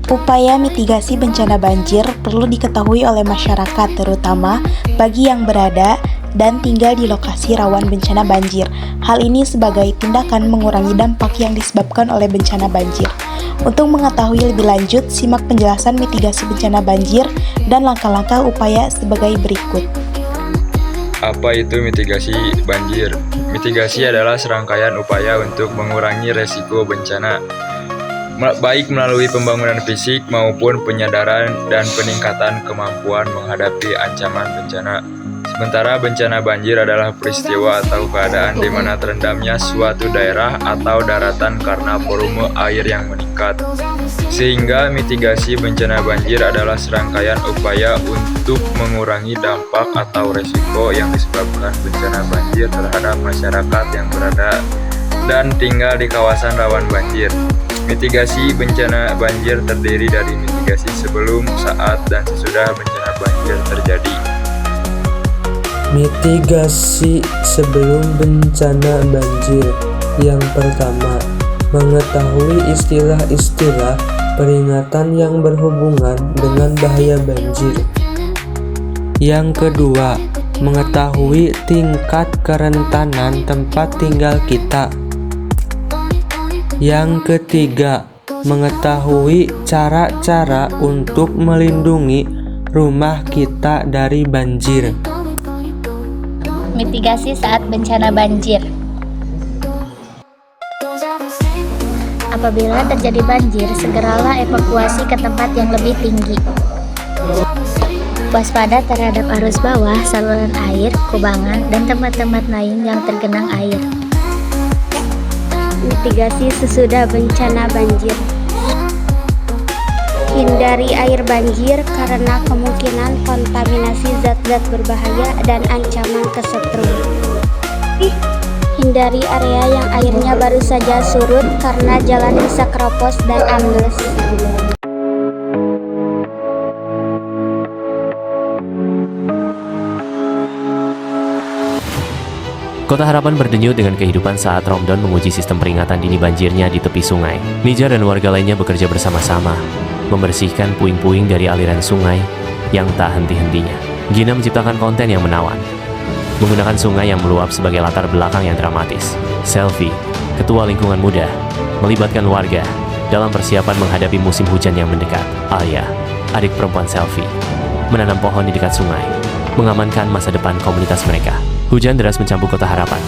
Upaya mitigasi bencana banjir perlu diketahui oleh masyarakat, terutama bagi yang berada dan tinggal di lokasi rawan bencana banjir. Hal ini sebagai tindakan mengurangi dampak yang disebabkan oleh bencana banjir. Untuk mengetahui lebih lanjut, simak penjelasan mitigasi bencana banjir dan langkah-langkah upaya sebagai berikut. Apa itu mitigasi banjir? Mitigasi adalah serangkaian upaya untuk mengurangi resiko bencana, baik melalui pembangunan fisik maupun penyadaran dan peningkatan kemampuan menghadapi ancaman bencana. Sementara bencana banjir adalah peristiwa atau keadaan di mana terendamnya suatu daerah atau daratan karena volume air yang meningkat. Sehingga mitigasi bencana banjir adalah serangkaian upaya untuk mengurangi dampak atau resiko yang disebabkan bencana banjir terhadap masyarakat yang berada dan tinggal di kawasan rawan banjir. Mitigasi bencana banjir terdiri dari mitigasi sebelum, saat, dan sesudah bencana banjir terjadi. Mitigasi sebelum bencana banjir. Yang pertama, mengetahui istilah-istilah peringatan yang berhubungan dengan bahaya banjir. Yang kedua, mengetahui tingkat kerentanan tempat tinggal kita. Yang ketiga, mengetahui cara-cara untuk melindungi rumah kita dari banjir. Mitigasi saat bencana banjir. Apabila terjadi banjir, segeralah evakuasi ke tempat yang lebih tinggi. Waspada terhadap arus bawah, saluran air, kubangan, dan tempat-tempat lain yang tergenang air. Mitigasi sesudah bencana banjir. Hindari air banjir karena kemungkinan kontaminasi zat-zat berbahaya dan ancaman kesetrum. Hindari area yang airnya baru saja surut karena jalan bisa keropos dan ambles. Kota Harapan berdenyut dengan kehidupan saat Ramadan menguji sistem peringatan dini banjirnya di tepi sungai. Nijar dan warga lainnya bekerja bersama-sama, membersihkan puing-puing dari aliran sungai yang tak henti-hentinya. Gina menciptakan konten yang menawan, menggunakan sungai yang meluap sebagai latar belakang yang dramatis. Selfie, ketua lingkungan muda, melibatkan warga dalam persiapan menghadapi musim hujan yang mendekat. Alia, adik perempuan Selfie, menanam pohon di dekat sungai, mengamankan masa depan komunitas mereka. Hujan deras mencampur Kota Harapan.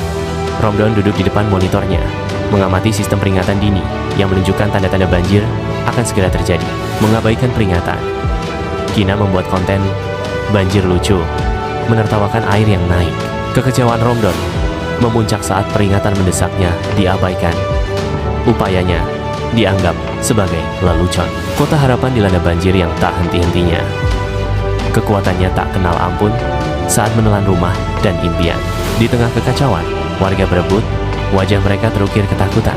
Romdon duduk di depan monitornya, mengamati sistem peringatan dini yang menunjukkan tanda-tanda banjir akan segera terjadi. Mengabaikan peringatan, Gina membuat konten banjir lucu, menertawakan air yang naik. Kekecewaan Romdon memuncak saat peringatan mendesaknya diabaikan. Upayanya dianggap sebagai lelucon. Kota Harapan dilanda banjir yang tak henti-hentinya. Kekuatannya tak kenal ampun saat menelan rumah dan impian. Di tengah kekacauan, warga berebut, wajah mereka terukir ketakutan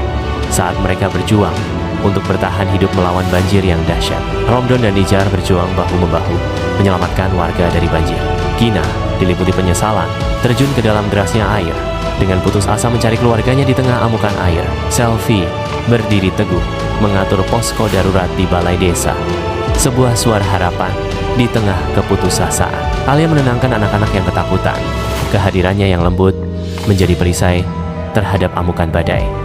saat mereka berjuang untuk bertahan hidup melawan banjir yang dahsyat. Romdon dan Nijar berjuang bahu-membahu menyelamatkan warga dari banjir. Gina diliputi penyesalan, terjun ke dalam derasnya air dengan putus asa mencari keluarganya di tengah amukan air. Selfie berdiri teguh mengatur posko darurat di balai desa. Sebuah suara harapan di tengah keputusasaan. Alia menenangkan anak-anak yang ketakutan. Kehadirannya yang lembut menjadi perisai terhadap amukan badai.